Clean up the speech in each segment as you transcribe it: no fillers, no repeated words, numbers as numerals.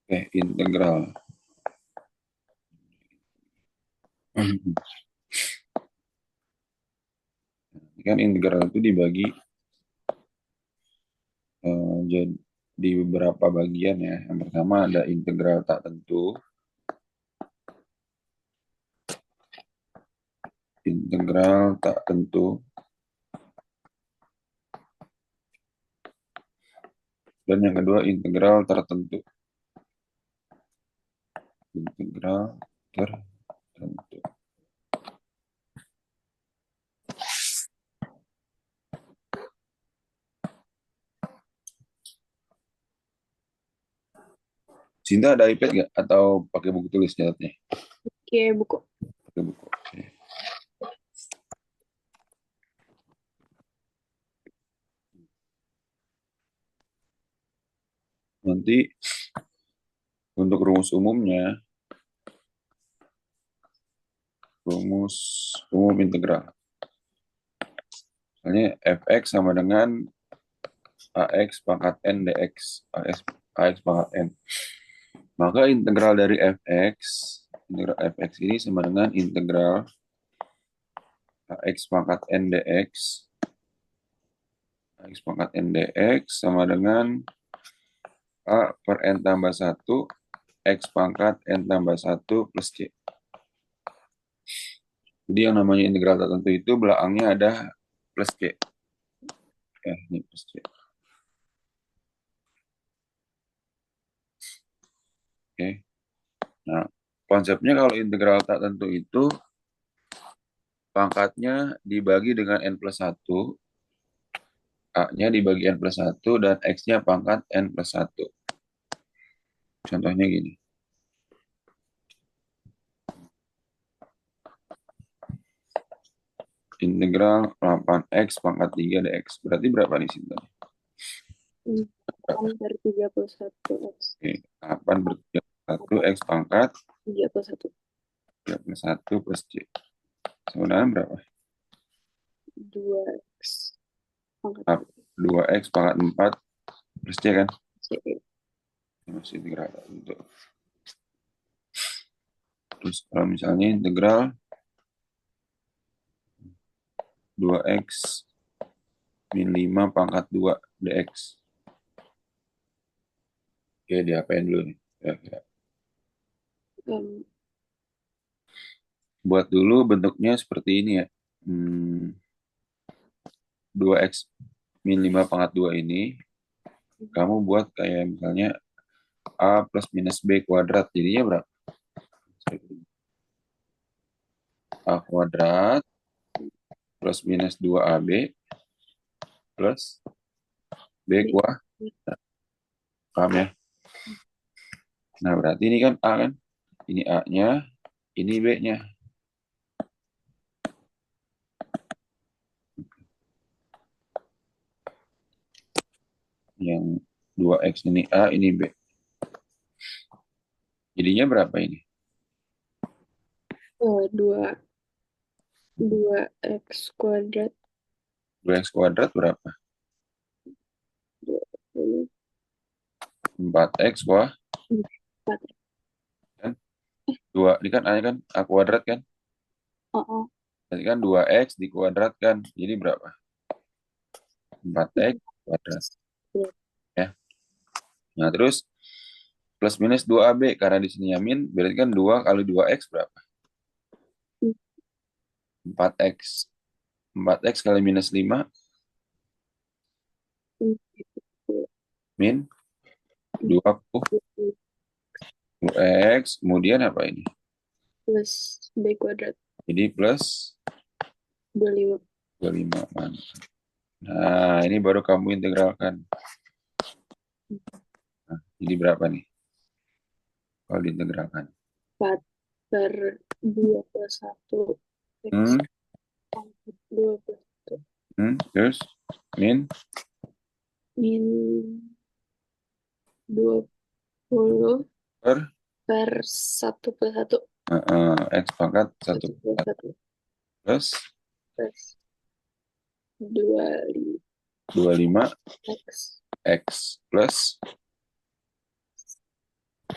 Integral. Ini kan integral itu dibagi jadi di beberapa bagian ya. Yang pertama ada integral tak tentu, integral tak tentu, dan yang kedua integral tertentu. Integral tertentu. Cinta ada iPad nggak? Atau pakai buku tulis catatnya? Oke, buku. Pakai buku. Oke. Nanti untuk rumus umumnya, rumus umum integral. Misalnya fx sama dengan ax pangkat n dx. Ax pangkat n. Maka integral dari fx ini sama dengan integral ax pangkat n dx. Ax pangkat n dx sama dengan a per n tambah 1 x pangkat n tambah 1 plus c. Jadi yang namanya integral tertentu itu belakangnya ada plus c. Ini plus c. Oke. Nah, konsepnya kalau integral tak tentu itu pangkatnya dibagi dengan n plus 1, a-nya dibagi n plus 1, dan x-nya pangkat n plus 1. Contohnya gini. Integral 8x pangkat 3 dx. Berarti berapa nih simbolnya? 8 per 31 X. Oke, 8 per 31 x pangkat 31. 3 plus 1 plus c. Sebenarnya berapa? 2X. Pangkat 2x pangkat 4 plus c kan? C. Masih integral untuk. Terus kalau misalnya integral 2x min 5 pangkat 2 dx. Oke, diapain dulu nih? Ya. Buat dulu bentuknya seperti ini ya. 2x min 5 pangkat 2 ini, kamu buat kayak misalnya a plus minus b kuadrat. Jadinya berapa? A kuadrat plus minus 2ab plus b kuadrat. Paham ya? Nah, berarti ini kan a kan? Ini a-nya, ini b-nya. Yang 2x ini a, ini b. Jadinya berapa ini? 2X kuadrat. 2x kuadrat berapa? 4x kuadrat. 4. Kan? 2, ini kan a-nya kan a kuadrat kan? Oh, Berarti kan 2x dikuadratkan. Jadi berapa? 4x kuadrat. Ya. Nah, terus plus minus 2ab. Karena di sini yamin, berarti kan 2 kali 2x berapa? 4x. 4x kali minus 5 min 20x. Kemudian apa ini? plus B kuadrat. Jadi plus 25. 25. Nah, ini baru kamu integralkan. Nah, jadi berapa nih? Kalau diintegralkan. 4 per 2 plus 1 X Hmm, pangkat 2 plus 1 terus min min 20 per per 1 plus 1 x pangkat 1 1 plus 1 plus plus 25 25 X x plus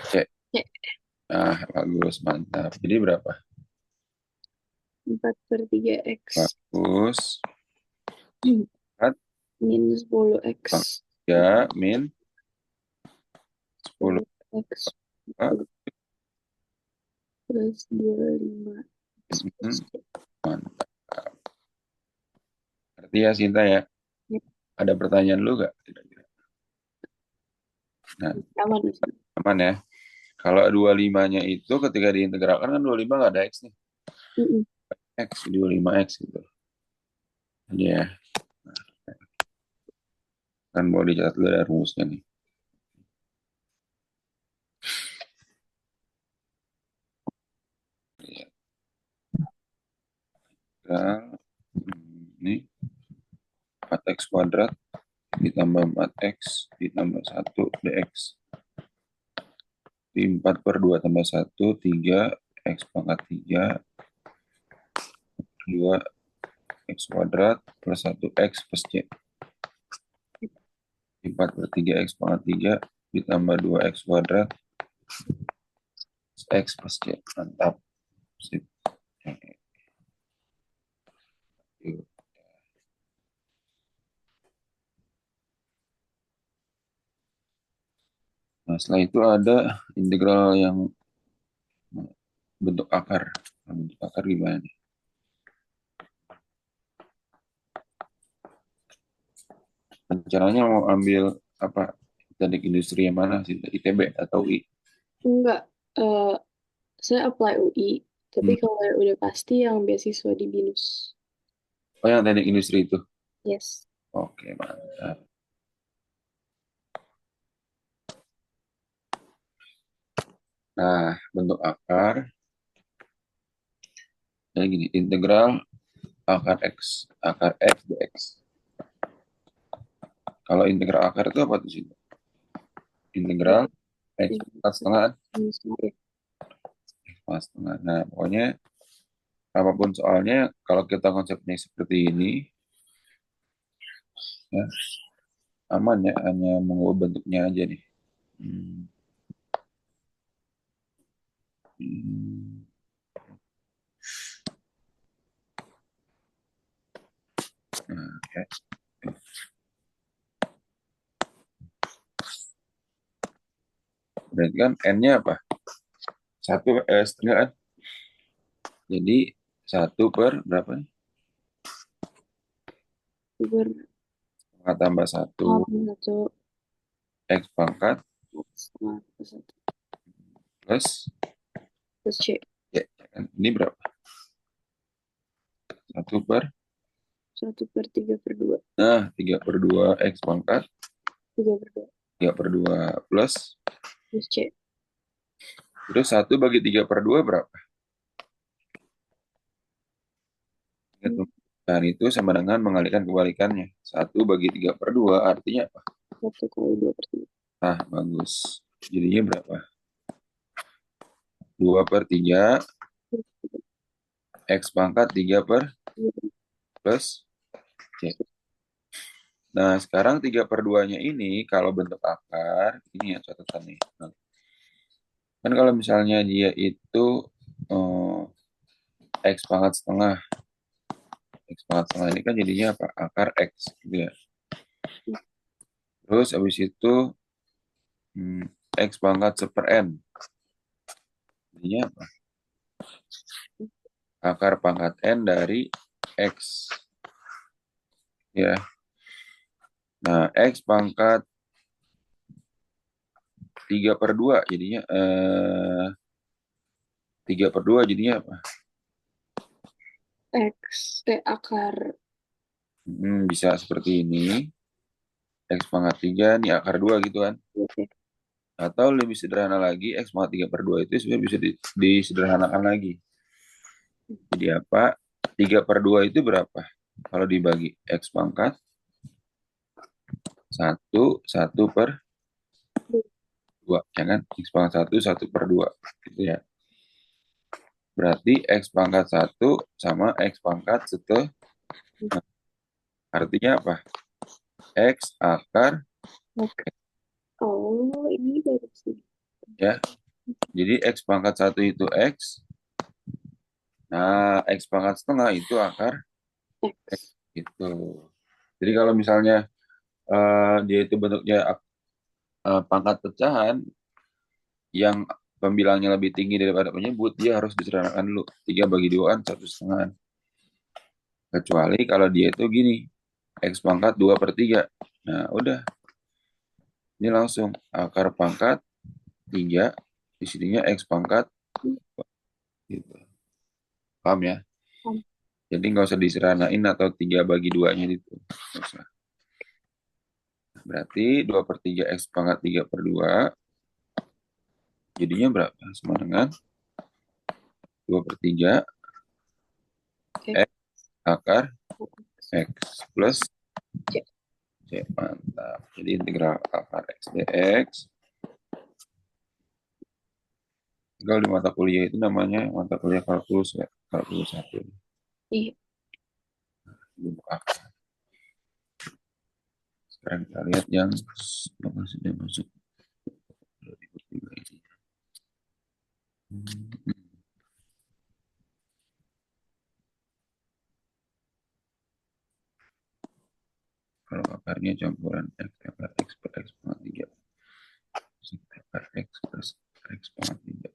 C. C. Nah, bagus, mantap. Jadi berapa? 4/3x. Bagus. 4 Min 10x. pangkat 3 min 10. 10x Ah, plus 25x plus mhm, C. mantap. Berarti ya Sinta ya, Yep. ada pertanyaan lu gak? Kira-kira. Nah, Aman di sini. aman ya. Kalau 25-nya itu ketika diintegralkan kan 25 nggak ada X nih. Mm-mm. X, 25X gitu. Jadi ya, kan mau dicatat dulu ada rumusnya nih. Ya, ini 4X kuadrat ditambah 4X ditambah 1 dx. Di 4 per 2 tambah 1, 3, X pangkat 3, 2, X kuadrat plus 1 X plus C. 4 per 3 X pangkat 3 ditambah 2 X kuadrat X plus C. Mantap. Sip. Nah, setelah itu ada integral yang bentuk akar. Nah, bentuk akar gimana nih? Rencananya mau ambil apa? Teknik industri yang mana sih? ITB atau UI? Enggak. eh saya apply UI. Tapi Hmm. kalau yang udah pasti yang beasiswa di BINUS. Oh, yang teknik industri itu. Yes. Oke, mantap. Nah, bentuk akar. Jadi gini, integral akar X. Akar X dx. Kalau integral akar itu apa tuh sih? Integral X pangkat setengah, Ya. X pangkat setengah. Nah, pokoknya apapun soalnya, kalau kita konsepnya seperti ini, ya, aman ya, hanya mengubah bentuknya aja nih. Hmm. Hmm. Nah, ya. Berarti kan N-nya apa? Satu setengah kan? Jadi satu per berapa nih? Ber Setengah tambah satu satu X pangkat setengah plus satu plus plus C. ya, kan? Ini berapa? Satu per, 1/3/2. nah 3 per 2 X pangkat 3/2 3 per 2 plus, plus C. terus satu bagi 3 per 2 berapa? Ingat, Hmm, dan itu sama dengan mengalihkan kebalikannya. Satu bagi 3 per 2 artinya apa? 1/2/3. Nah, bagus. Jadinya berapa? 2 per 3 X pangkat 3 per plus C. Nah, sekarang 3 per 2-nya ini kalau bentuk akar, ini ya catatan nih. Nah, kan kalau misalnya dia itu eh, X pangkat setengah. X pangkat setengah ini kan jadinya apa? Akar X. Gitu ya. Terus habis itu hmm, X pangkat seper N. Jadinya apa? Akar pangkat N dari X. Ya. Nah, X pangkat 3 per 2 jadinya 3 per 2 jadinya apa? Akar. Bisa seperti ini. X pangkat 3 ini akar 2 gitu kan. Oke. Atau lebih sederhana lagi, X pangkat 3 per 2 itu sebenarnya bisa disederhanakan lagi. Jadi apa? 3 per 2 itu berapa? Kalau dibagi X pangkat 1 per 2. Ya kan? X pangkat 1 per 2. Gitu ya. Berarti X pangkat 1 sama X pangkat setengah. Artinya apa? X akar Oke. Oh, ini baru sih. Ya. Jadi X pangkat 1 itu X. Nah, X pangkat setengah itu akar X. X. Gitu. Jadi kalau misalnya dia itu bentuknya pangkat pecahan yang pembilangnya lebih tinggi daripada penyebut, dia harus disederhanakan dulu. 3 bagi 2 kan 1,5. Kecuali kalau dia itu gini, X pangkat 2 per 3. Nah, udah. Ini langsung akar pangkat 3, di sininya X pangkat gitu. Paham ya? Jadi nggak usah disederhanain atau 3 bagi 2-nya itu. Nggak usah. Berarti 2 per 3 X pangkat 3 per 2, jadinya berapa? Sama dengan 2 per 3 X. X akar X. X plus C. C. Mantap. Jadi integral akar X dx. Kalau di mata kuliah itu namanya mata kuliah kalkulus ya. Kalkulus 1. Iya. Sekarang kita lihat yang sudah masuk. Kalau akarnya campuran X akar X per X pangkat 3. Akar X plus X pangkat 3.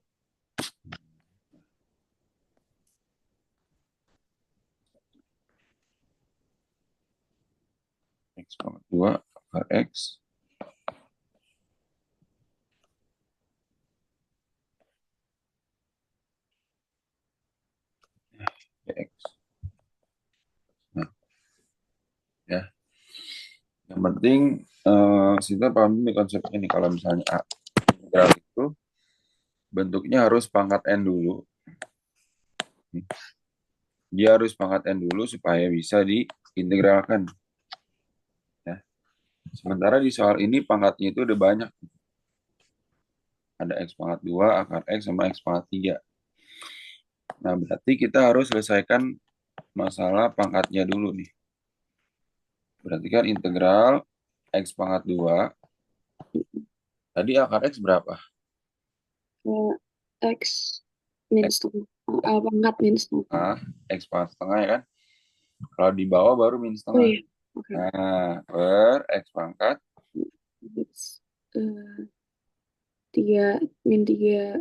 X pangkat 2 akar X dx. Nah, ya. Yang penting kita paham ini konsepnya nih. Kalau misalnya A integral itu bentuknya harus pangkat N dulu. Dia harus pangkat N dulu supaya bisa diintegralkan. Ya. Sementara di soal ini pangkatnya itu udah banyak. Ada X pangkat 2, akar X, sama X pangkat 3. Nah, berarti kita harus selesaikan masalah pangkatnya dulu nih. Berarti kan integral X pangkat 2. Tadi akar X berapa? X min X setengah. Pangkat min setengah. setengah, X pangkat setengah ya kan? Kalau di bawah baru min Oh setengah. iya. Oke. Nah, per X pangkat X, 3 min 3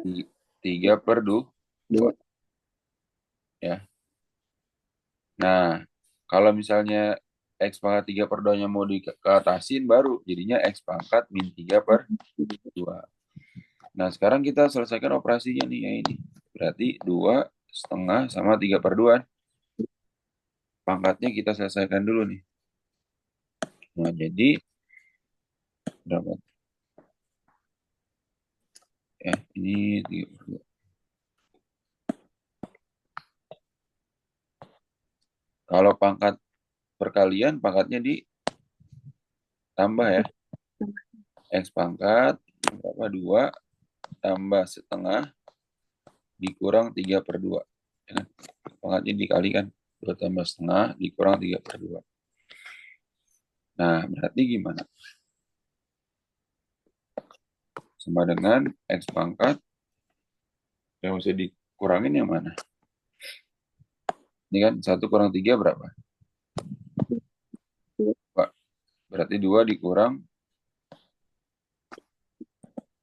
3 per 2. 2. Ya. Nah, kalau misalnya X pangkat 3 per 2-nya mau dikatasin baru jadinya X pangkat min 3 per 2. Nah, sekarang kita selesaikan operasinya nih, ya ini. Berarti 2 setengah sama 3 per 2. Pangkatnya kita selesaikan dulu nih. Nah, jadi berapa? Ya, ini 3 per 2. Kalau pangkat perkalian, pangkatnya ditambah ya. X pangkat berapa? 2 tambah setengah dikurang 3 per 2. Ya kan? Pangkatnya dikalikan. 2 tambah setengah dikurang 3 per 2. Nah, berarti gimana? Sama dengan X pangkat yang bisa dikurangin yang mana? Ini kan 1 kurang 3 berapa? 2. Berarti 2 dikurang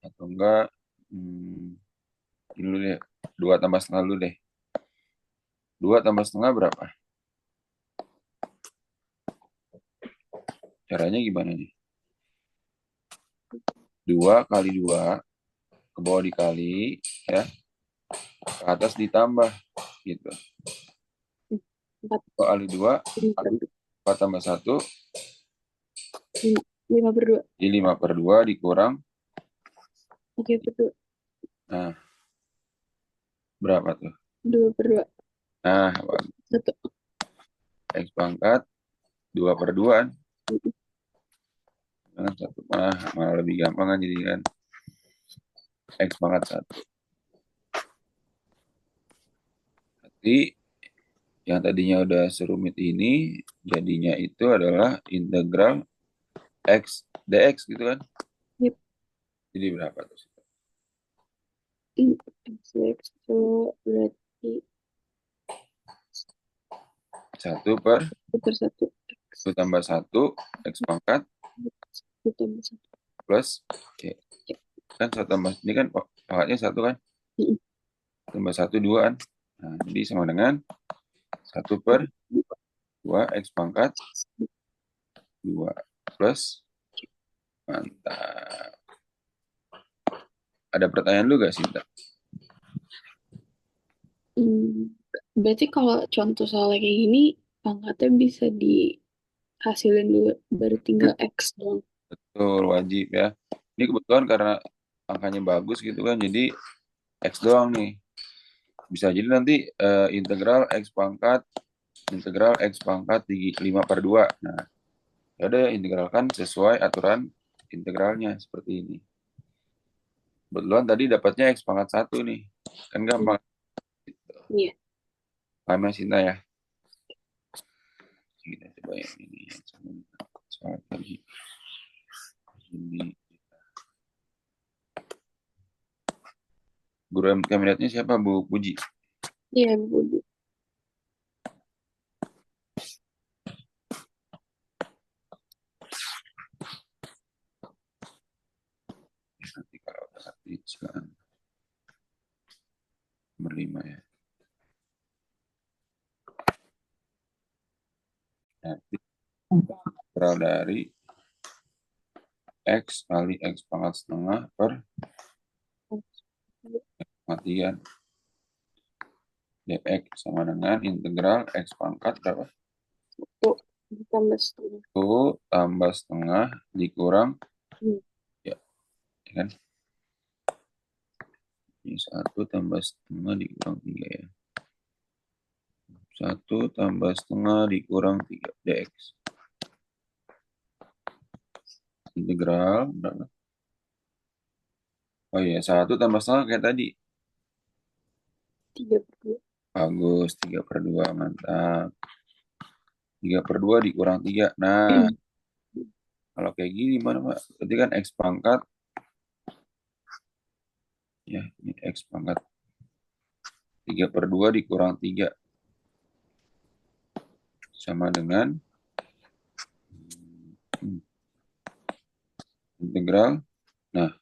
atau enggak ini dulu deh. 2 tambah setengah dulu deh. 2 tambah setengah berapa? Caranya gimana nih? 2 kali 2 ke bawah dikali ya, ke atas ditambah gitu. 4 2 kali 2 4 tambah 1 5 per 2. di 5 per 2 dikurang. Oke, per 2. Nah, berapa tuh? 2 per 2. Nah, 1. X pangkat 2 per 2 kan? Nah, 1 malah lebih gampang kan jadi kan X pangkat 1. Jadi yang tadinya udah serumit ini jadinya itu adalah integral X dx gitu kan? Yep. Jadi berapa tuh? X2 berarti 1 per 1/1 X. 1 tambah 1, X pangkat 1/1. plus Oke. Kan 1 tambah, ini kan pangkatnya 1 kan? Mm-mm. Tambah 1, 2 kan? Nah, jadi sama dengan 1 per 2, X pangkat 2 plus, mantap. Ada pertanyaan lu gak, Sinta? Berarti kalau contoh soalnya kayak gini, pangkatnya bisa dihasilin dulu, baru tinggal X dong. Betul, wajib ya. Ini kebetulan karena angkanya bagus gitu kan, jadi X doang nih. Bisa jadi nanti integral X pangkat 5 per 2. Nah, ya udah integralkan sesuai aturan integralnya seperti ini. Kebetulan tadi dapatnya X pangkat 1 nih. Kan gampang. Iya. Paham ya, Sinta ya? Kita coba yang ini. Soal tadi. Ini. Guru MK siapa, Bu Puji? Iya, Bu. Nanti kalau udah ngerti, silakan. Nomor 5 ya. Nanti integral dari X kali X pangkat setengah per kematian dx sama dengan integral X pangkat berapa? 1 ditambah setengah. 1 tambah setengah dikurang ya, kan? Ini 1 tambah setengah dikurang 3 ya. 1 tambah setengah dikurang 3 dx. Integral berapa? Oh iya, 1 tambah setengah kayak tadi. 3/2. Bagus, 3 per 2, mantap. 3 per 2 dikurang 3. Nah, kalau kayak gini mana, Pak? Berarti kan X pangkat, ya, ini X pangkat 3 per 2 dikurang 3. Sama dengan integral. Nah,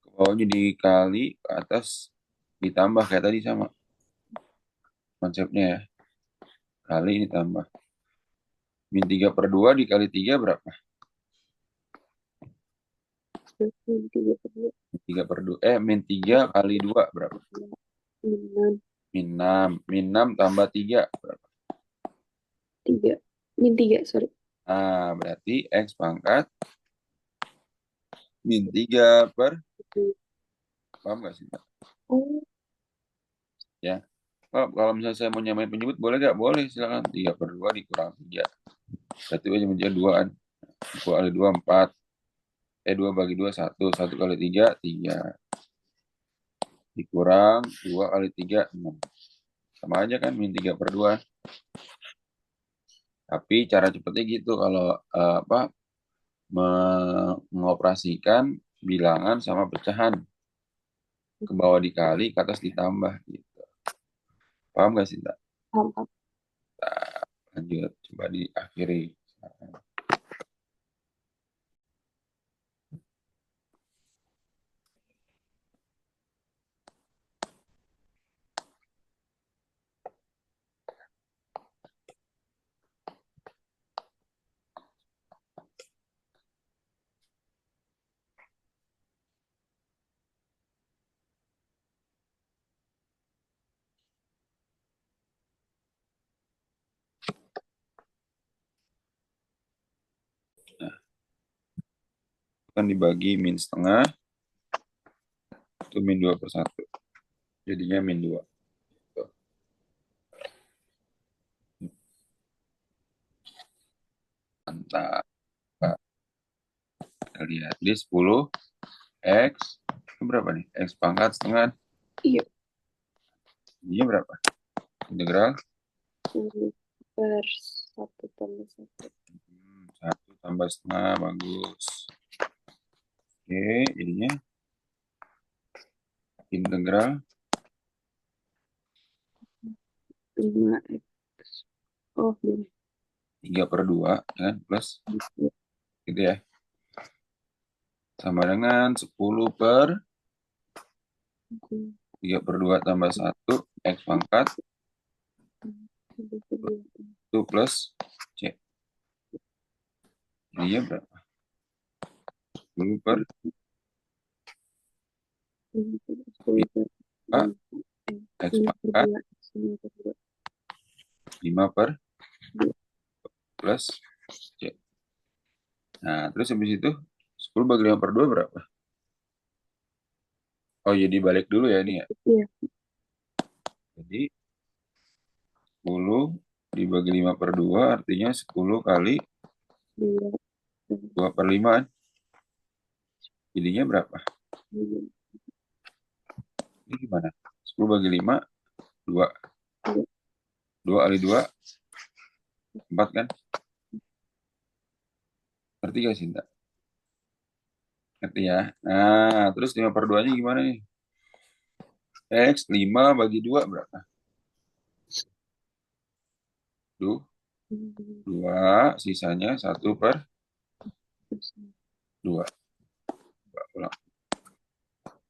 ke bawahnya dikali, ke atas ditambah kayak tadi sama konsepnya ya. Kali ini tambah. Min 3 per 2 dikali 3 berapa? 3/2. Min 3 per 2. Min 3 kali 2 berapa? 6. Min 6. Min 6 tambah 3 berapa? 3. Min 3, sorry. Nah, berarti X pangkat min 3 per, paham gak sih, Pak? Oh, Ya. Kalau misalnya saya mau nyamain penyebut, boleh gak? Boleh, silakan. 3 per 2 dikurang 3. Berarti aja menjadi 2-an. 2 kali 2, 4. 2 bagi 2, 1. 1 kali 3, 3. Dikurang 2 kali 3, 6. Sama aja kan, min 3 per 2. Tapi cara cepetnya gitu, kalau mengoperasikan bilangan sama pecahan. Ke bawah dikali, ke atas ditambah. Gitu. Paham gak sih, Mbak? paham. Lanjut, coba diakhiri. Nah, kan dibagi min setengah, itu min 2 per 1. Jadinya min 2. Tuh. Mantap. Kita lihat. Jadi 10 X, itu berapa nih? X pangkat setengah. Iya. Jadinya berapa? Integral 1/1 tambah 1. 1 tambah setengah, bagus. Oke, jadinya integral 5x. Oh, boleh. 3/2 kan, plus gitu ya. Sama dengan 10/3/2 tambah 1, X pangkat 1 plus C. Jadinya berapa? 10 per 5 X pangkat 5 per plus C. Nah, terus habis itu 10 bagi 5/2 berapa? Oh, jadi balik dulu ya ini ya. Iya. Jadi 10 dibagi 5/2 artinya 10 kali 2/5 kan? Jadinya berapa? Ini gimana? 10 bagi 5, 2. 2 kali 2, 4 kan? Ngerti gak Sinta? Ngerti ya? Nah, terus 5/2-nya gimana nih? X 5 bagi 2 berapa? 2, sisanya 1/2. Ulang.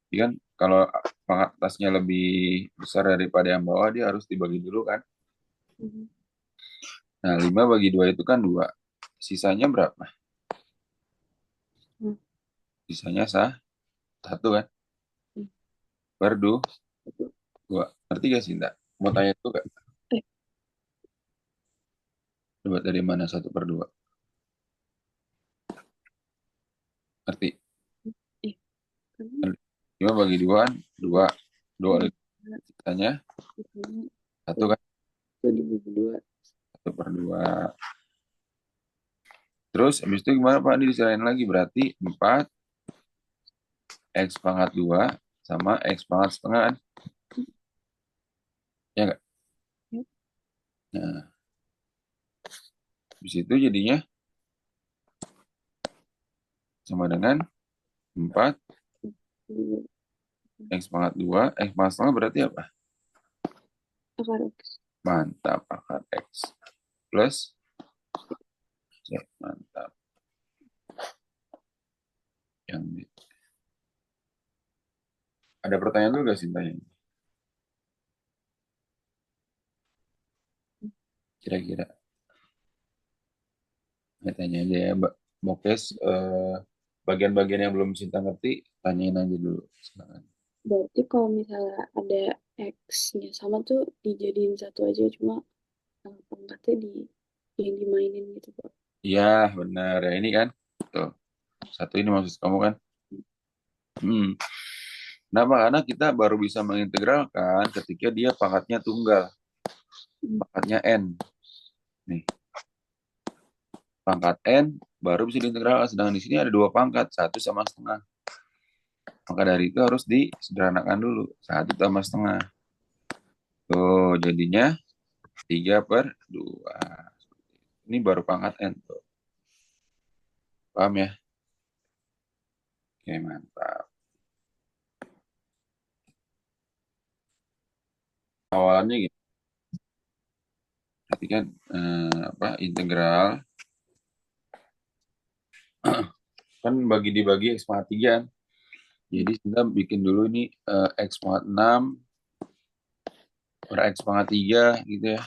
Jadi kan kalau pangkat atasnya lebih besar daripada yang bawah, dia harus dibagi dulu kan? Nah, 5 bagi 2 itu kan 2. Sisanya berapa? Sisanya 1 kan? Per 2. Ngerti gak sih, Nda? Mau tanya itu gak? Coba dari mana 1/2? Ngerti? 5 bagi 2 kan? 2. 2 kali sisanya 1 kan? 1/2. Terus habis itu gimana Pak? Ini diserahin lagi. Berarti 4 X pangkat 2 sama X pangkat setengah kan? Ya nggak? Nah, habis itu jadinya sama dengan 4 X pangkat 2. X pangkat setengah berarti apa? Akar X. Mantap, akar X. Plus C. Mantap. Yang ada pertanyaan dulu gak sih tanya? Kira-kira. Tanya aja ya, Mbak. Mokes, bagian-bagian yang belum Cinta ngerti, tanyain aja dulu. Silakan. Berarti kalau misalnya ada X-nya sama tuh dijadiin satu aja, cuma pangkatnya yang dimainin gitu, Pak. Iya, benar. Ya ini kan. Tuh. Satu ini maksud kamu kan? Kenapa? Karena kita baru bisa mengintegralkan ketika dia pangkatnya tunggal. Pangkatnya N. Nih, pangkat N baru bisa diintegralkan. Sedangkan di sini ada 2 pangkat, 1 sama setengah. Maka dari itu harus disederhanakan dulu. 1 tambah setengah. Tuh, jadinya 3/2. Ini baru pangkat N. Tuh. Paham ya? Oke, mantap. Awalannya gitu. Berarti kan integral kan dibagi X pangkat 3 kan. Jadi kita bikin dulu ini X pangkat 6 per X pangkat 3 gitu ya.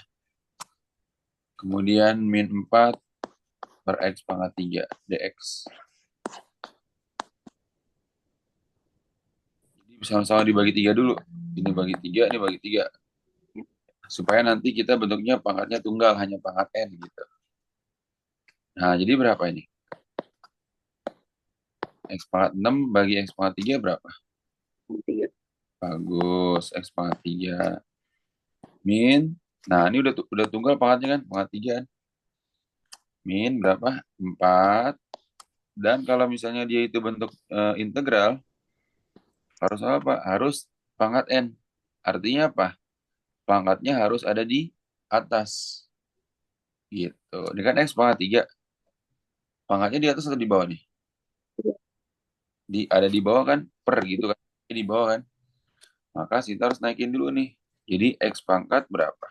Kemudian min 4 per X pangkat 3 dx. Jadi sama-sama dibagi 3 dulu. Ini bagi 3, ini bagi 3. Supaya nanti kita bentuknya pangkatnya tunggal, hanya pangkat N gitu. Nah, jadi berapa ini? X pangkat 6 bagi X pangkat 3 berapa? 3. Bagus, X pangkat 3. Min, nah ini udah tunggal pangkatnya kan, pangkat 3 kan. Min berapa? 4. Dan kalau misalnya dia itu bentuk integral, harus apa? Harus pangkat N. Artinya apa? Pangkatnya harus ada di atas. Gitu. Ini kan X pangkat 3. Pangkatnya di atas atau di bawah nih? Ada di bawah kan? Per gitu kan? Di bawah kan? Maka kita harus naikin dulu nih. Jadi X pangkat berapa?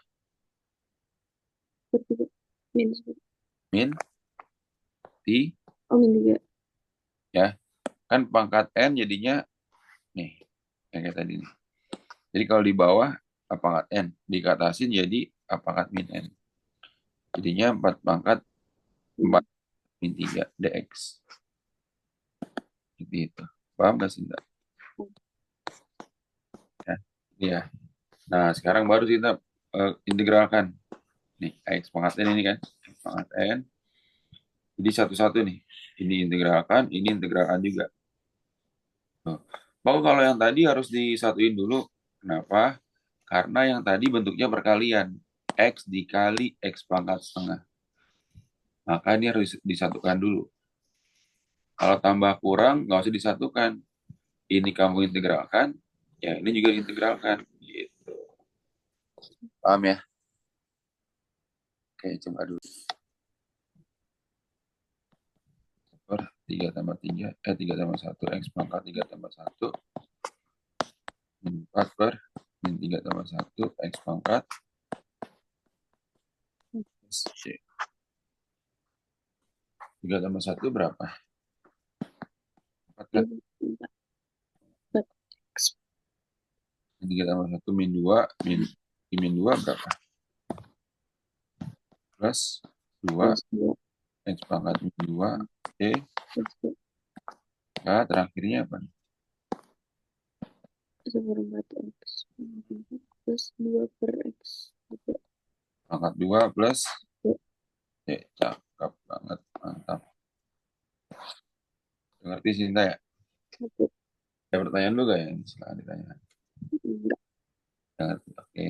per 3. Min 10. Min T, Oh, min 3. ya. Kan pangkat N jadinya nih, yang kayak tadi nih. Jadi kalau di bawah pangkat N, dikatasin jadi pangkat min N. Jadinya 4 pangkat 4 min 3 dx. Gitu itu. Paham gak sih, Mbak? Ya. Iya. Nah, sekarang baru kita integralkan. Nih, X pangkat N ini kan. X pangkat N. Jadi satu-satu nih. Ini integralkan, ini integralkan juga. Tuh. Bahwa kalau yang tadi harus disatuin dulu. Kenapa? Karena yang tadi bentuknya perkalian. X dikali X pangkat setengah. Maka ini harus disatukan dulu. Kalau tambah kurang, nggak usah disatukan. Ini kamu integralkan, ya ini juga integralkan. Gitu. Paham ya? Oke, coba dulu. 3 tambah 3, 3 tambah 1, X pangkat 3 tambah 1, min 4 per min 3 tambah 1, X pangkat C. 3 tambah 1 berapa? 4 kan? 4 X 3 tambah 1 min 2, min 2 berapa? Plus 2, plus 2 X pangkat min 2, C. plus 2 Nah, terakhirnya apa? 1/4 X plus 2 per X. Pangkat 2 plus Ya, C. Cakep banget, mantap. Ngerti Sinta ya? satu. Ada pertanyaan lu gak ya? Silahkan ditanya. Enggak. Ngerti, oke.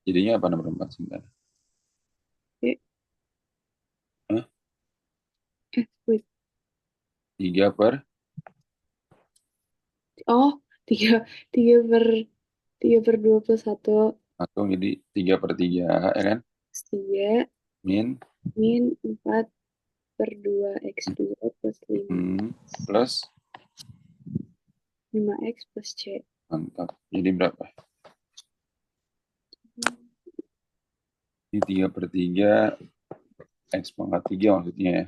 Jadinya apa nomor 4 Sinta? Oke. Hah? Wait. 3 per Oh, 3 3 per 3 per 2 plus 1 atau jadi 3 per 3, ya kan? X 3 Min min 4 per 2 X 2 plus 5 plus 5X plus C. mantap. Jadi berapa? Ini 3 per 3 X pangkat 3 maksudnya ya.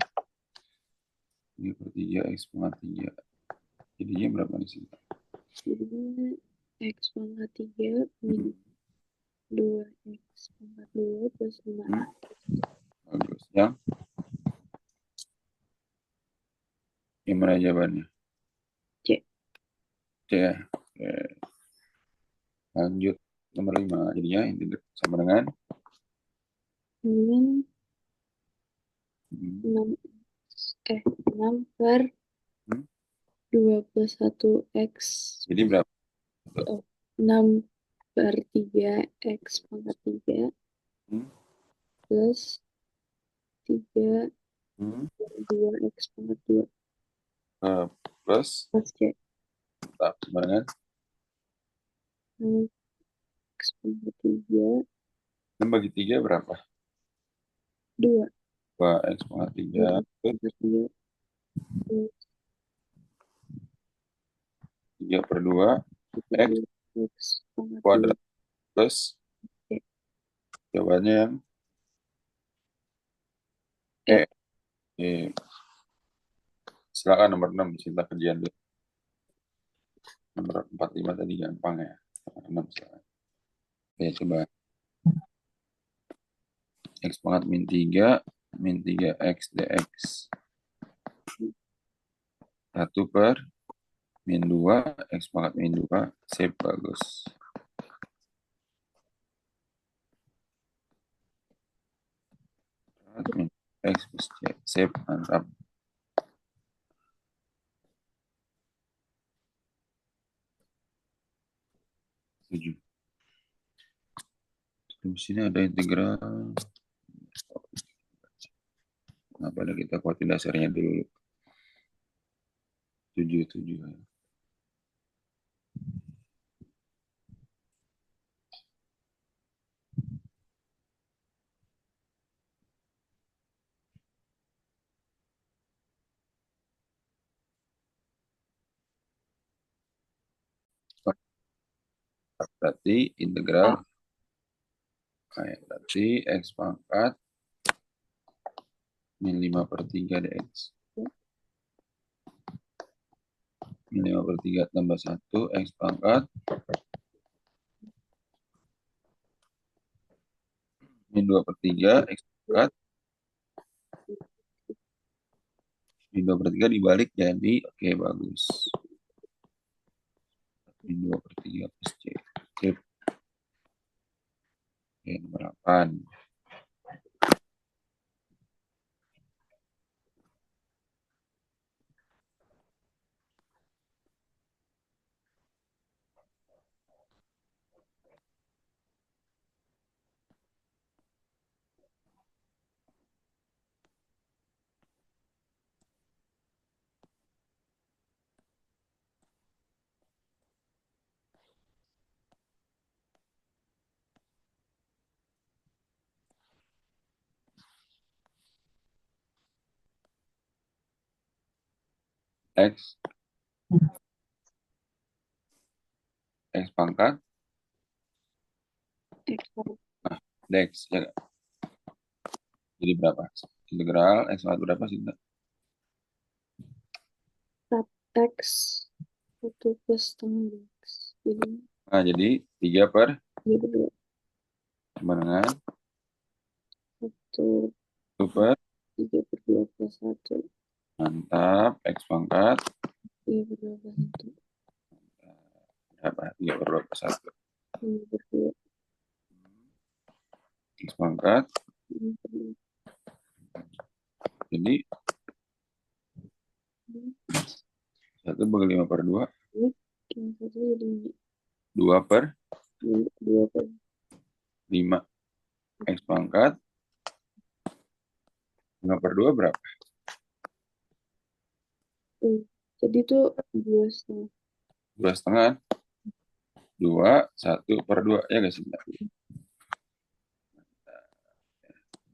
3 per 3 X pangkat 3. Jadinya berapa nih sih? Jadinya X pangkat 3 min 2 X pangkat 2 plus 5. Bagus. Yang mana jawabannya? C. C ya. Oke. Lanjut nomor 5. Jadinya sama dengan Min hmm, 6 6 per hmm. 2 plus 1 X. Jadi berapa? Oh, 6 per 3 X pangkat 3 Hmm, plus 3 hmm. per 2 X pangkat 2 Plus plus C. sama dengan 6 X pangkat 3 6 bagi 3 berapa? 2 2 X pangkat 3 X pangkat 3 plus 3 per 2 X 3 X pangkat 2 kuadrat plus C. jawabannya yang E. E. Silakan nomor 6 cinta kerjaan dulu. Nomor 45 tadi gampang ya. Nomor 6 silakan. Oke, coba. X pangkat min 3 X dx. 1 per min 2 X pangkat min 2. Sip, bagus. Min X plus C. Sip, mantap. Setuju. Di sini ada integral. Nah, pada kita kuatin dasarnya dulu. 7. Berarti integral berarti X pangkat min 5/3 dx. Min 5/3 tambah 1 X pangkat min 2/3 X pangkat min 2/3 dibalik jadi oke, bagus. Min 2/3 plus C. Oke, nomor 8. X pangkat X pangkat dx ya. Jadi berapa? Integral X pangkat berapa sih? X 1 plus setengah X. Jadi 3/2 sama dengan 1 super 3/2 plus 1. Mantap. X pangkat 3/2 plus 1. berapa? 3/2 plus 1. 5/2. X pangkat. 5/2. Jadi 1/5/2. Yang satu jadi 2/5. X pangkat 5/2 berapa? Jadi itu 2,5. 2,5. 2, 1/2. Ya guys.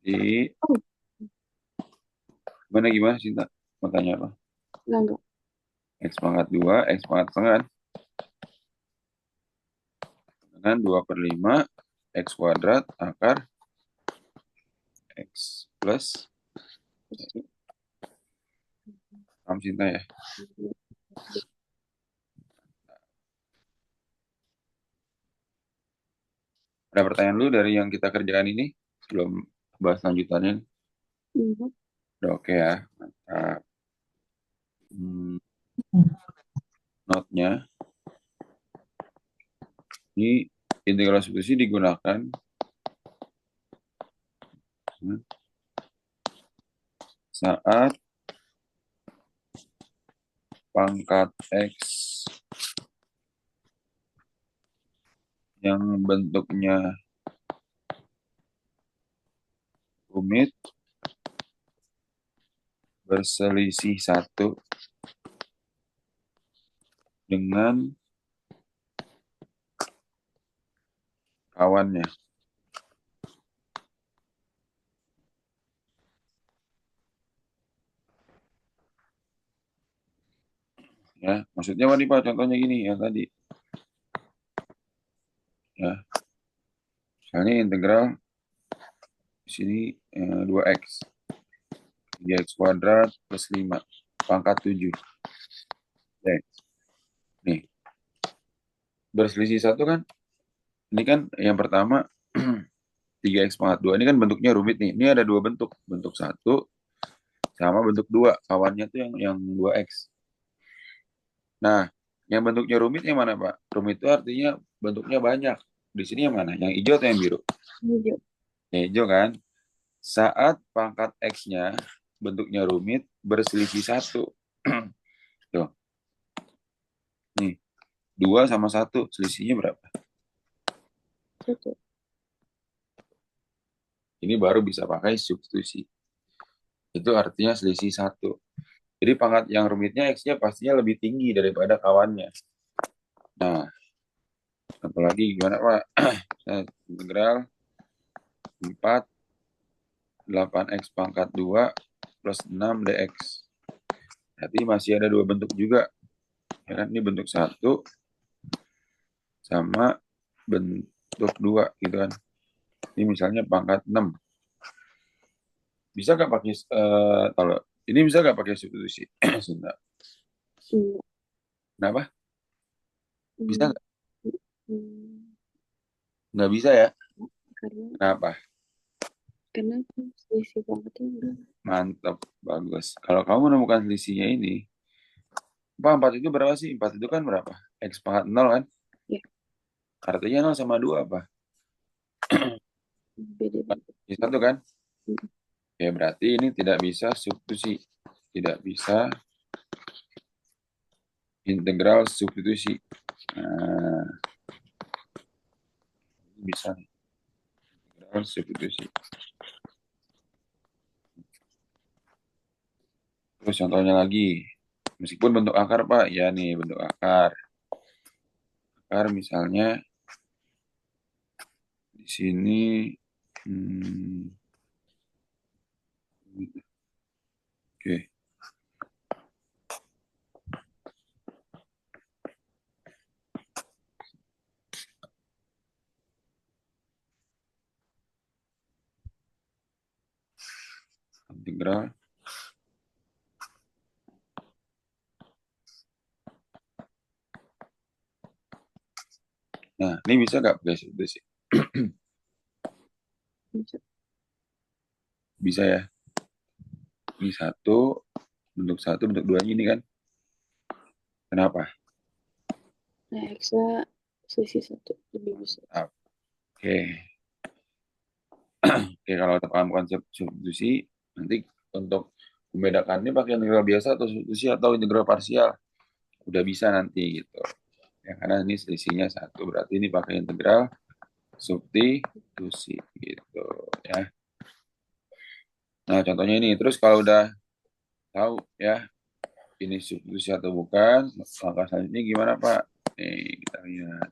Jadi gimana Cinta? Mau tanya apa? Enggak. X pangkat 2, X pangkat setengah. Dengan 2/5 X kuadrat akar X plus. Paham Cinta ya? Ada pertanyaan dulu dari yang kita kerjakan ini sebelum bahas lanjutannya? Udah oke ya. Mantap. Note-nya ini integral substitusi digunakan saat pangkat X yang bentuknya rumit berselisih 1 dengan kawannya. Ya, maksudnya apa nih Pak? Contohnya gini ya tadi. Ya. Misalnya integral di sini 2x. 3x kuadrat plus 5 pangkat 7. Oke. Nih. Berselisih 1 kan? Ini kan yang pertama 3x pangkat 2. Ini kan bentuknya rumit nih. Ini ada dua bentuk. Bentuk 1 sama bentuk 2. Kawannya tuh yang 2x. Nah, yang bentuknya rumit yang mana, Pak? Rumit itu artinya bentuknya banyak. Di sini yang mana? Yang hijau atau yang biru? Hijau. Yang hijau kan? Saat pangkat X-nya bentuknya rumit, berselisih 1. Tuh. Nih, 2 sama 1. Selisihnya berapa? 1. Ini baru bisa pakai substitusi. Itu artinya selisih 1. Jadi pangkat yang rumitnya X-nya pastinya lebih tinggi daripada kawannya. Nah, apalagi gimana Pak? Integral 4 8x pangkat 2 plus 6 dx. Berarti masih ada dua bentuk juga. Ya kan? Ini bentuk 1 sama bentuk 2 gitu kan. Ini misalnya pangkat 6. Bisa nggak pakai kalau ini bisa nggak pakai substitusi? Sebentar. Enggak. Kenapa? Bisa Hmm, nggak? hmm, Nggak bisa ya? karena Kenapa? aku selisih banget ini. Mantap, bagus. Kalau kamu menemukan selisihnya ini, Pak, 4 itu berapa sih? 4 itu kan berapa? X pangkat 0 kan? Ya, Artinya 0 sama 2 apa? beda-beda. Ya, 1 kan? Hmm, Ya, berarti ini tidak bisa substitusi. Tidak bisa integral substitusi. Nah, bisa nih. Integral substitusi. Terus contohnya lagi. Meskipun bentuk akar, Pak. Ya nih, bentuk akar. Akar misalnya di sini. Hmm, oke. Integral. Nah, ini bisa nggak pakai substitusi? bisa. Bisa ya. Ini satu, bentuk duanya ini kan. Kenapa? Nah, X-nya selisih 1 lebih besar. Oke. Oke, kalau kita paham konsep substitusi, nanti untuk membedakannya pakai integral biasa atau substitusi atau integral parsial. Udah bisa nanti gitu. Ya, karena ini selisihnya 1, berarti ini pakai integral substitusi gitu ya. Nah, contohnya ini. Terus kalau udah tahu ya ini substitusi atau bukan, langkah selanjutnya gimana, Pak? Nih, kita lihat.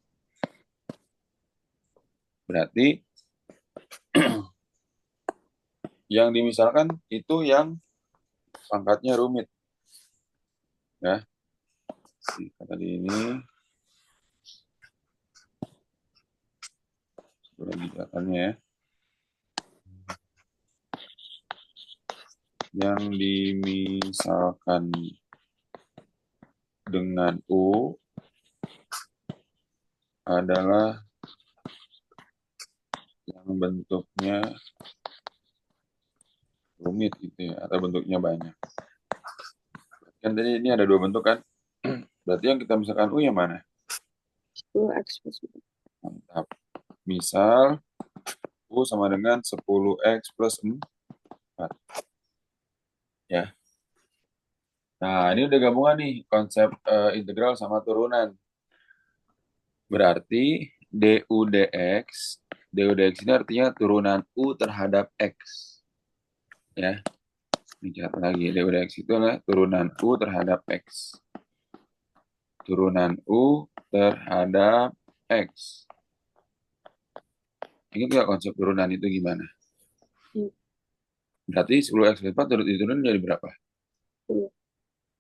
Berarti yang dimisalkan itu yang pangkatnya rumit ya. Tadi ini lagi kelihatannya ya. Yang dimisalkan dengan U adalah yang bentuknya rumit gitu ya, atau bentuknya banyak. Kan tadi ini ada dua bentuk kan? Berarti yang kita misalkan U yang mana? 10X plus 4. Mantap. Misal U sama dengan 10X plus 4. Ya. Nah, ini udah gabungan nih konsep integral sama turunan. Berarti du dx ini artinya turunan U terhadap X. Ya, ini catat lagi. Du dx itu adalah turunan U terhadap X. Turunan U terhadap X. Ingat nggak konsep turunan itu gimana? Hmm, Berarti 10X plus 4 diturunin jadi berapa? 10.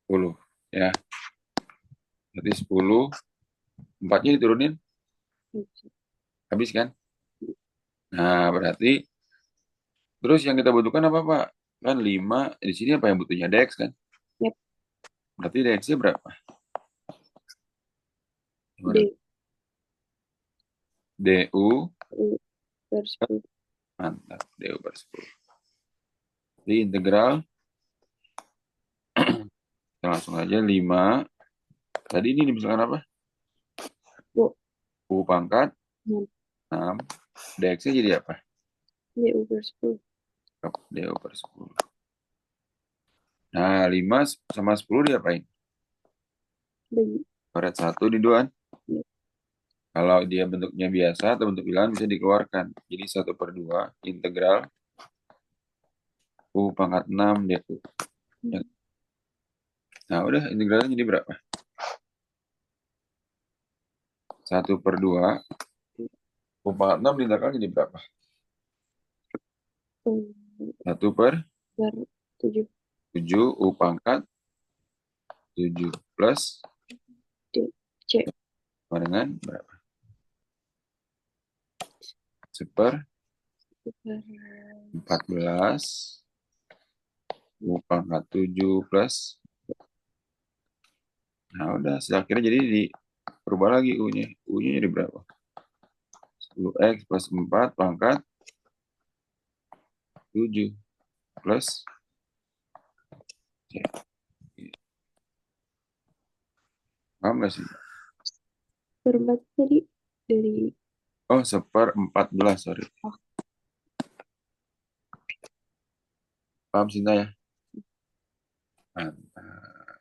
10. Ya, berarti 10. 4-nya diturunin, habis kan? Nah, berarti terus yang kita butuhkan apa, Pak? Kan 5, di sini apa yang butuhnya? Dx kan? Yap, Berarti dx-nya berapa? Gimana? D. du, U per 10. mantap, du per 10. Jadi integral, kita langsung aja 5. Tadi ini misalkan apa? Bu, U pangkat 6. 6. Dx-nya jadi apa? DU per 10. Du per 10. Nah, 5 sama 10 diapain? Bagi. Coret 1 di 2. Yap. Kalau dia bentuknya biasa atau bentuk bilangan bisa dikeluarkan. Jadi 1/2 integral U pangkat 6 du. Ya. Hmm, Nah, udah integralnya jadi berapa? 1/2 U pangkat 6 diintegralkan jadi berapa? 1 per per 7. 7 U pangkat 7 plus D. C. sama dengan berapa? seper Super 14 U pangkat 7 plus. Nah, udah. Akhirnya jadi diubah lagi U-nya. U-nya jadi berapa? 10X plus 4 pangkat 7 plus. Paham nggak sih? berempat tadi dari Oh, seper 14, sorry. Paham Sinta ya? Mantap.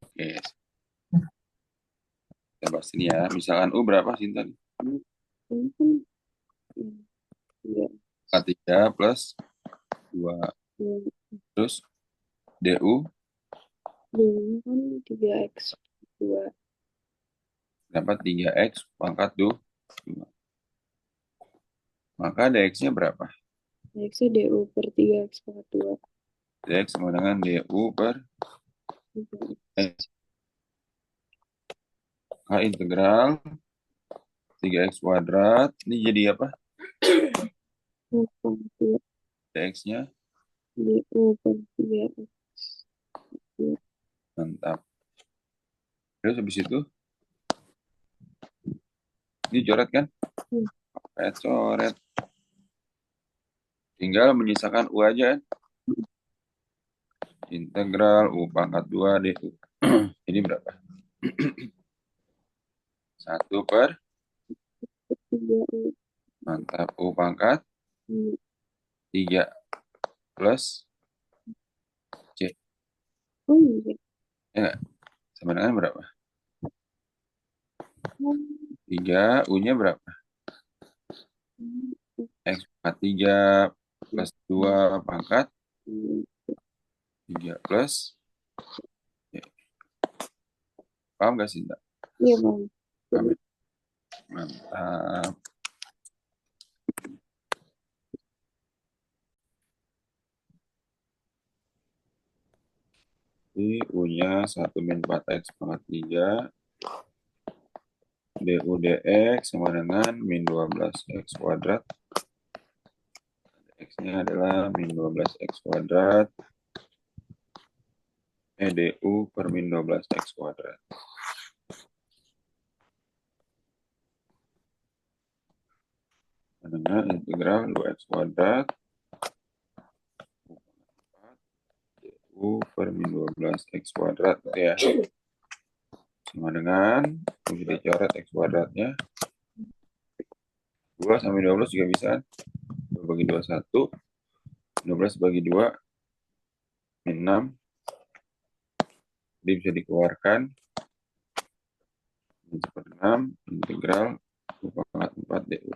Oke, kita bahas ini ya. Misalkan U berapa Sinta? ini kan tiga 3 plus 2. Terus DU ini kan 3x2 dapat 3X pangkat 2. Maka DX-nya berapa? x du per 3x pangkat 2 DX sama dengan DU per X. K integral 3X kuadrat. Ini jadi apa? pangkat 2 DX-nya du per 3x. mantap. Terus habis itu dicoret kan? Coret. Tinggal menyisakan U aja. Integral U pangkat 2 DU. Ini berapa? 1 per. 3u Mantap. U pangkat 3 plus C. oh iya Ya nggak? Sama dengan berapa? 3. U-nya berapa? X pangkat 3 plus 2 pangkat 3 plus C. Paham nggak sih? iya bang Paham ya? Mantap. Jadi U-nya 1 min 4X pangkat 3. DU DX sama dengan min 12X kuadrat. X-nya adalah min 12X kuadrat. DU per min 12X kuadrat. Dengan integral 2X kuadrat. DU per min 12X kuadrat. Ya. Sama dengan, bisa dicoret X kuadratnya. 2 sampai 12 juga bisa. 2 bagi 2, 1. 12 bagi 2, min 6. Jadi bisa dikeluarkan. Min 6 integral 2/4 DU.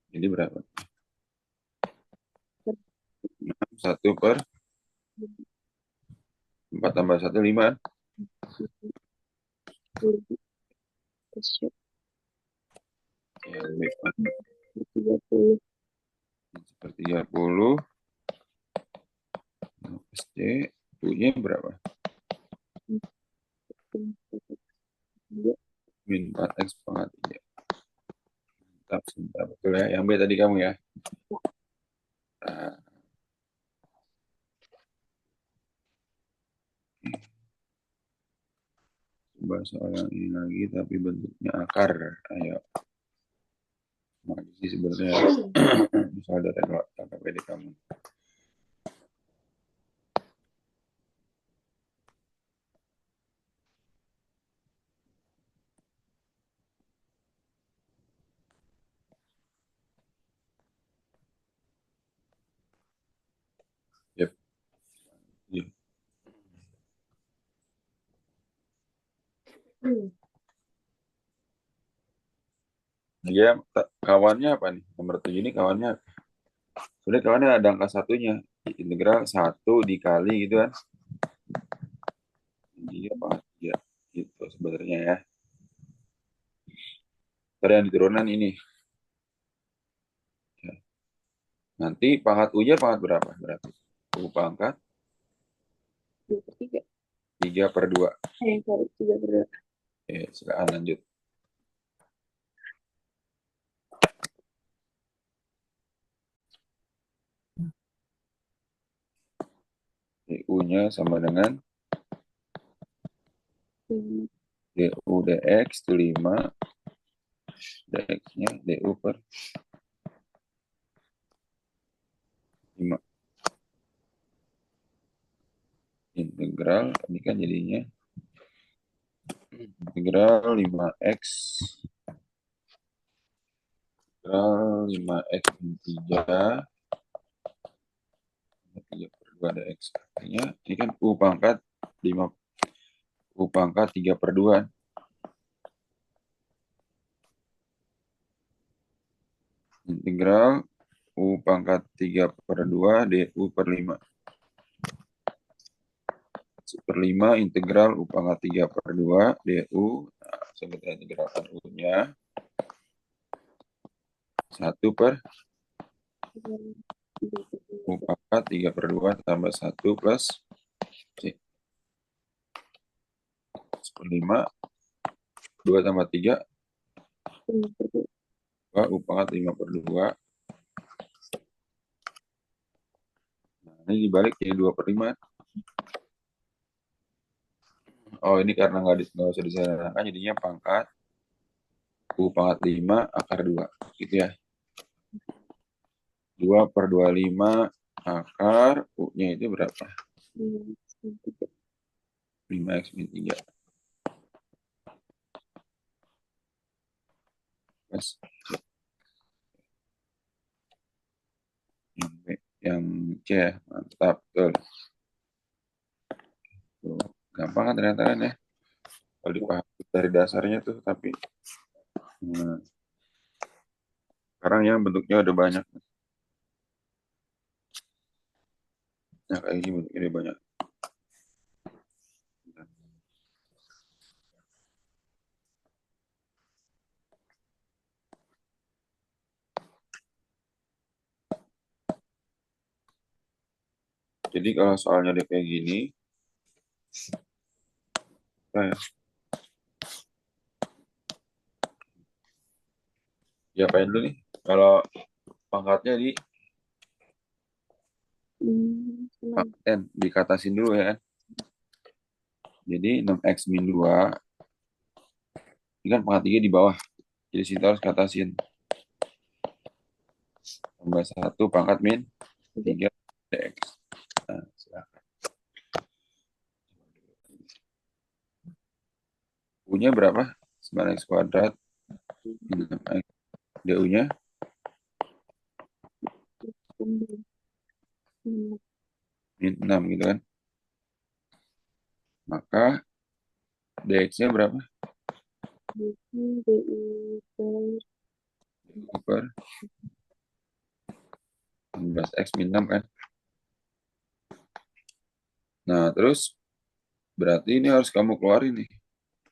Jadi berapa? 1 per 4 tambah 1, 5. Ya, lebih 30 seperti 30. C, U-nya berapa? Min 4X pangkat 3. Mantap, betul ya. Yang B tadi kamu ya. Nah, coba soal yang ini lagi, tapi bentuknya akar. Ayo. Mana sih sebenarnya misal dari KPD kamu. Yep. Yep. Dia kawannya apa nih? Nomor 7 ini kawannya. Sudah kawannya ada angka satunya. Integral 1 dikali gitu kan. Dia pangkat 3. Gitu sebenarnya ya. Tadi yang diturunan ini. Nanti pangkat U-nya pangkat berapa? Berarti U pangkat 2/3 3/2. sorry 3/2 Silakan lanjut. DU-nya sama dengan lima. DU DX itu 5. DX-nya DU per 5. Integral, ini kan jadinya integral 5x integral 5x min 3 3 per 2 dx. Artinya ini kan U pangkat 5 U pangkat 3 per 2. Integral U pangkat 3 per 2 DU per 5. Per 5 integral U pangkat 3 per 2 DU. Nah, saya kita integralkan U-nya. 1 per U pangkat 3 per 2 tambah 1 plus C. 1/5. 2 tambah 3. 2 U pangkat 5 per 2. Nah, ini dibalik jadi 2 per 5. Oh, ini karena nggak usah disederhanakan, jadinya pangkat U pangkat 5 akar 2. Gitu ya. 2 per 25 akar U-nya itu berapa? 5x min 3. Plus yang C ya, mantap. Betul. Tuh, gampang kan ternyata kan ya. Kalau dipahami dari dasarnya tuh, tapi nah, sekarang yang bentuknya udah banyak. Nah, kayak ini bentuknya udah banyak. Jadi kalau soalnya udah kayak gini, ya, diapain dulu nih? Kalau pangkatnya di N, dikatasin dulu ya kan. Jadi 6x min 2, ini kan pangkat 3 di bawah. Jadi kita harus katasin. Tambah 1 pangkat min 3 dx. Nah, silakan. U-nya berapa? 9x kuadrat. 6x. DU-nya min 6 gitu kan. Maka dx-nya berapa? DU per 16x min 6 kan. Nah, terus berarti ini harus kamu keluarin nih.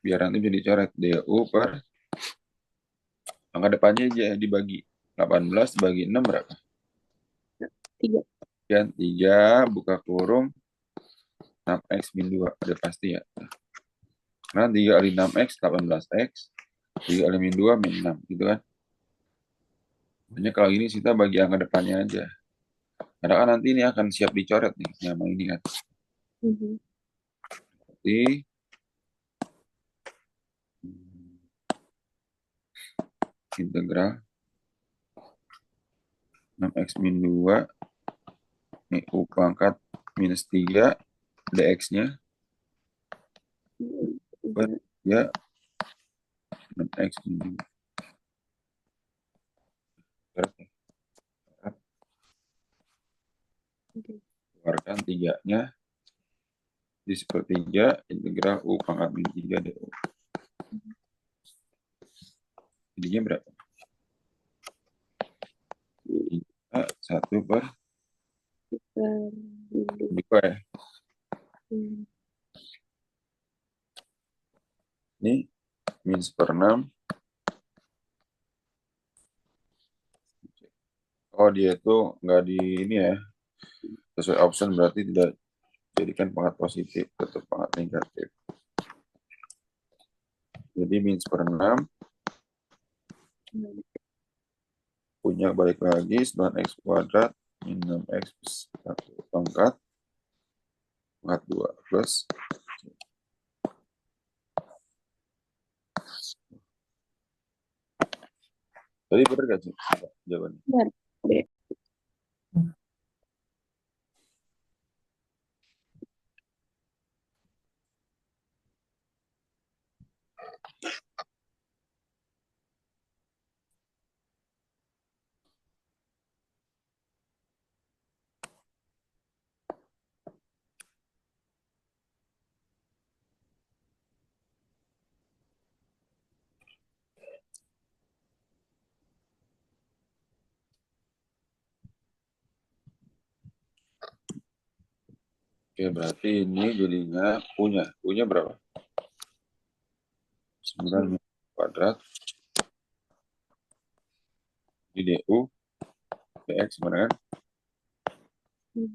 Biar nanti bisa dicoret. DU per angka depannya aja dibagi. 18 dibagi 6 berapa? 3. Kan 3 buka kurung 6x min 2. Udah pasti ya. Karena 3 kali 6x 18x. 3 kali min 2 min 6 gitu kan. Hanya kalau gini kita bagi angka depannya aja. Karena kan nanti ini akan siap dicoret nih nama ini kan. Jadi integral 6x min 2 ini U pangkat minus 3 dx-nya ya 6x min 2. Keluarkan 3-nya di sepertiga integral U pangkat min 3 du. Jadinya berapa? 1 per 2 ya. Ini min 1/6. Oh, dia itu nggak di ini ya. Sesuai option berarti tidak jadikan pangkat positif, tetap pangkat negatif. Jadi min 1/6 punya balik lagi 9x kuadrat min 6x plus 1 pangkat pangkat 2 plus tadi benar gak sih jawabannya? Benar. D. Oke, berarti ini jadinya U-nya berapa? 9 kuadrat di DU dx sama dengan Hmm.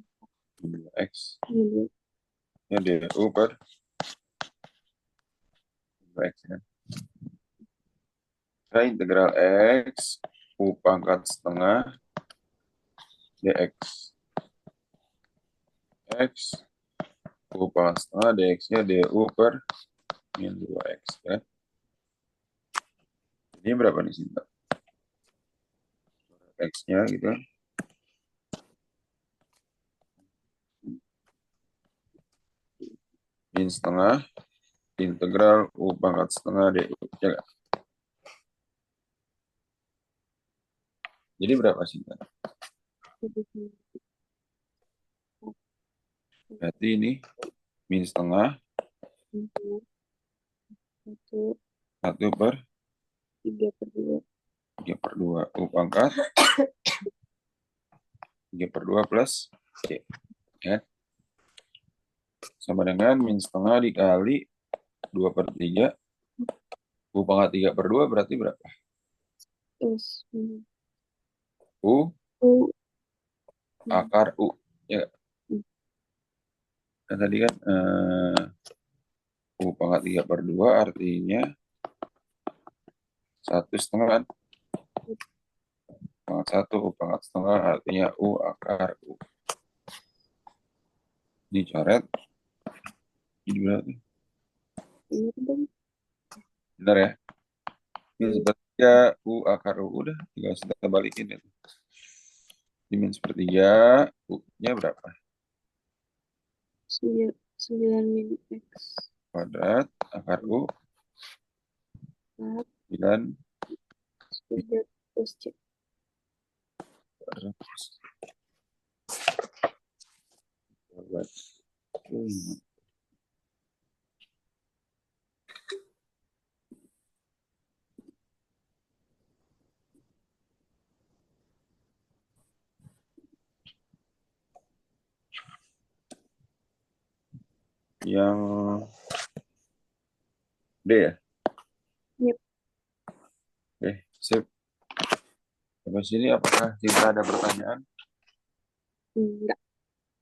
2x Ini ya DU per 2x kan. Nah, integral x U pangkat setengah dx x U pangkat setengah dx-nya DU per min 2x kan. Ini berapa nih Sinta? X-nya gitu kan. Min setengah integral U pangkat setengah DU ya kan? Jadi berapa Sinta? Berarti ini min setengah satu 1 per 3/2. 3 per 2 U pangkat 3 per 2 plus C ya. Sama dengan min setengah dikali 2 per 3 U pangkat 3 per 2 berarti berapa? Terus U U. akar U ya. Dan tadi kan U pangkat 3 per 2 artinya 1/2 kan. Pangkat 1 U pangkat setengah artinya U akar U. Ini coret. Ini berarti Ini dong. benar ya. Min sepertiga U akar U udah tinggal kita balikin ya. Di min sepertiga U-nya berapa? 9 min X Kuadrat akar U 9 3 plus C. kuadrat. Yang D ya? Yep. Oke, sip. Sampai sini apakah kita ada pertanyaan? Enggak.